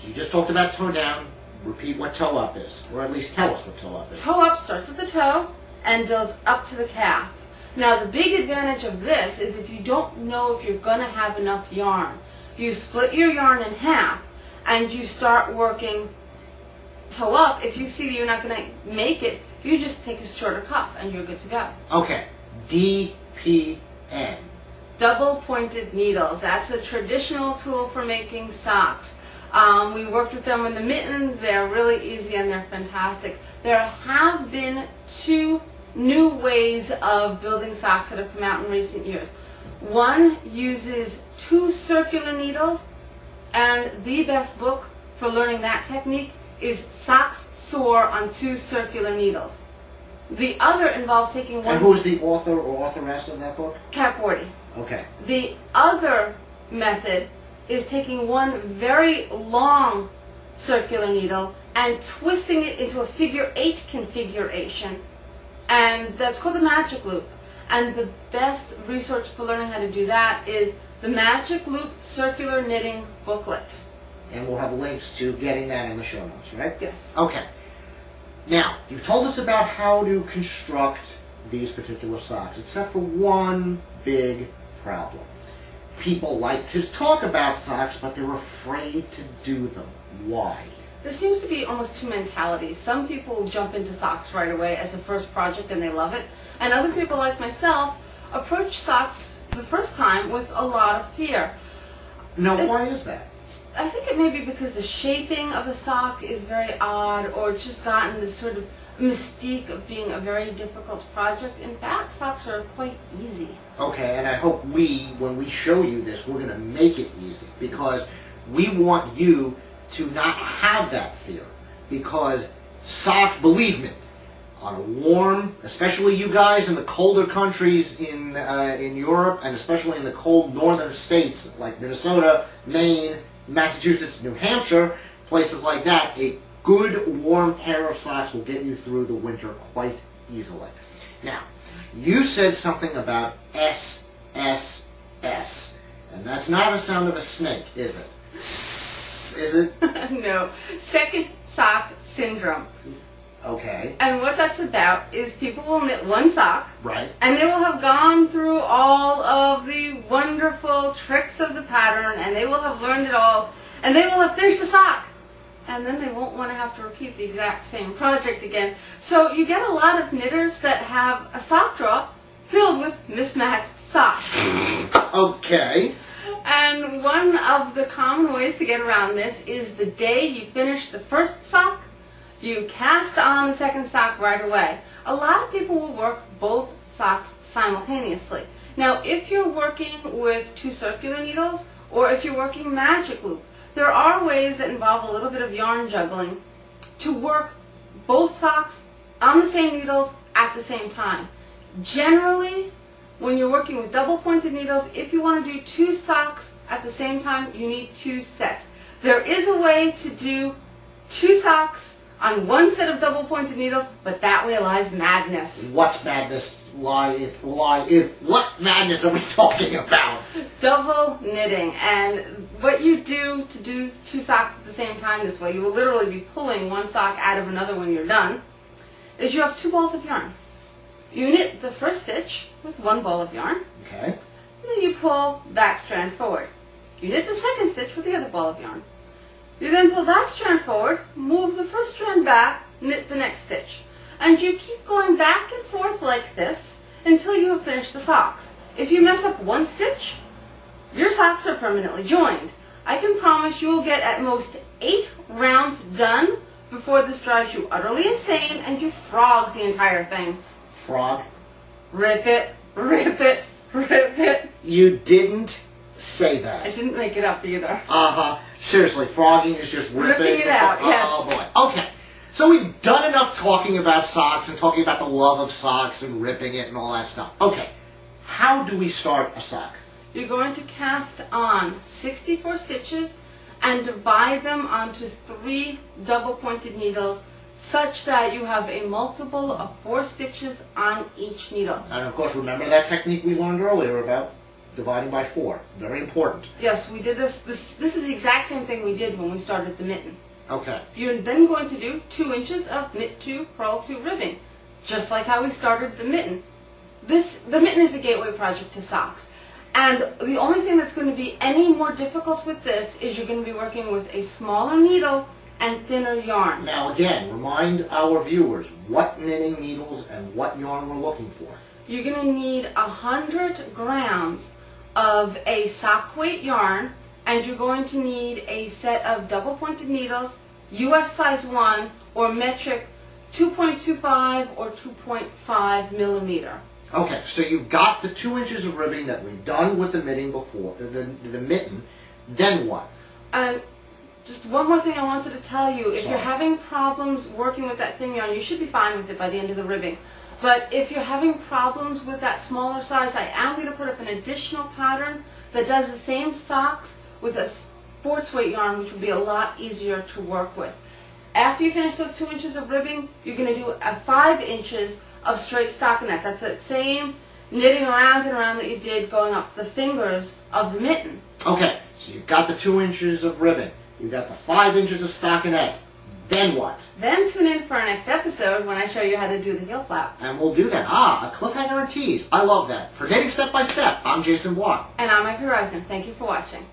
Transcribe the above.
So you just talked about toe down. Repeat what toe up is, or at least tell us what toe up is. Toe up starts at the toe and builds up to the calf. Now the big advantage of this is if you don't know if you're going to have enough yarn, you split your yarn in half and you start working toe up. If you see that you're not going to make it, you just take a shorter cuff and you're good to go. Okay, DPN. Double pointed needles. That's a traditional tool for making socks. We worked with them in the mittens. They're really easy and they're fantastic. There have been 2 new ways of building socks that have come out in recent years. One uses 2 circular needles, and the best book for learning that technique is Socks Soar on 2 circular needles. The other involves taking one... And who's the author or authoress of that book? Kat Bordy. Okay. The other method is taking one very long circular needle and twisting it into a figure 8 configuration, and that's called the magic loop. And the best resource for learning how to do that is the Magic Loop Circular Knitting Booklet. And we'll have links to getting that in the show notes, right? Yes. Okay. Now, you've told us about how to construct these particular socks, except for one big problem. People like to talk about socks, but they're afraid to do them. Why? There seems to be almost 2 mentalities. Some people jump into socks right away as a first project and they love it. And other people like myself approach socks the first time with a lot of fear. Now, why is that? I think it may be because the shaping of the sock is very odd, or it's just gotten this sort of mystique of being a very difficult project. In fact, socks are quite easy. Okay, and I hope when we show you this, we're going to make it easy, because we want you to not have that fear. Because socks, believe me, on a warm, especially you guys in the colder countries in Europe, and especially in the cold northern states like Minnesota, Maine, Massachusetts, New Hampshire, places like that, a good warm pair of socks will get you through the winter quite easily. Now, you said something about SSS, and that's not the sound of a snake, is it? Is it? No. Second sock syndrome. Okay. And what that's about is people will knit one sock, right, and they will have gone through all of the wonderful tricks of the pattern, and they will have learned it all, and they will have finished a sock. And then they won't want to have to repeat the exact same project again. So you get a lot of knitters that have a sock drawer filled with mismatched socks. Okay. And one of the common ways to get around this is the day you finish the first sock, you cast on the second sock right away. A lot of people will work both socks simultaneously. Now, if you're working with 2 circular needles, or if you're working magic loop, there are ways that involve a little bit of yarn juggling to work both socks on the same needles at the same time. Generally, when you're working with double pointed needles, if you want to do 2 socks at the same time, you need 2 sets. There is a way to do 2 socks on one set of double pointed needles, but that way lies madness. What madness what madness are we talking about? Double knitting. And what you do to do 2 socks at the same time this way, you will literally be pulling one sock out of another when you're done, is you have 2 balls of yarn. You knit the first stitch with 1 ball of yarn. Okay. And then you pull that strand forward. You knit the second stitch with the other ball of yarn. You then pull that strand forward, move the first strand back, knit the next stitch. And you keep going back and forth like this until you have finished the socks. If you mess up 1 stitch, your socks are permanently joined. I can promise you will get at most 8 rounds done before this drives you utterly insane and you frog the entire thing. Frog? Rip it, rip it, rip it. You didn't say that. I didn't make it up either. Uh-huh. Seriously, frogging is just ripping it out, yes. Oh, boy. Okay. So we've done enough talking about socks and talking about the love of socks and ripping it and all that stuff. Okay. How do we start a sock? You're going to cast on 64 stitches and divide them onto 3 double pointed needles such that you have a multiple of 4 stitches on each needle. And of course, remember that technique we learned earlier about dividing by 4. Very important. Yes, we did this. This is the exact same thing we did when we started the mitten. Okay. You're then going to do 2 inches of knit 2, purl 2 ribbing, just like how we started the mitten. The mitten is a gateway project to socks. And the only thing that's going to be any more difficult with this is you're going to be working with a smaller needle and thinner yarn. Now again, remind our viewers what knitting needles and what yarn we're looking for. You're going to need 100 grams of a sock weight yarn, and you're going to need a set of double pointed needles, US size 1 or metric 2.25 or 2.5 millimeter. Okay, so you've got the 2 inches of ribbing that we've done with the mitten before, the mitten. Then what? And just one more thing I wanted to tell you. If Sorry. you're having problems working with that thin yarn, you should be fine with it by the end of the ribbing. But if you're having problems with that smaller size, I am going to put up an additional pattern that does the same socks with a sports weight yarn, which will be a lot easier to work with. After you finish those 2 inches of ribbing, you're going to do 5 inches of straight stockinette. That's that same knitting around and around that you did going up the fingers of the mitten. Okay, so you've got the 2 inches of ribbing. You've got the 5 inches of stockinette. Then what? Then tune in for our next episode when I show you how to do the heel flap. And we'll do that. A cliffhanger and tease. I love that. For Knitting Step by Step, I'm Jason Block. And I'm Effie Reisner. Thank you for watching.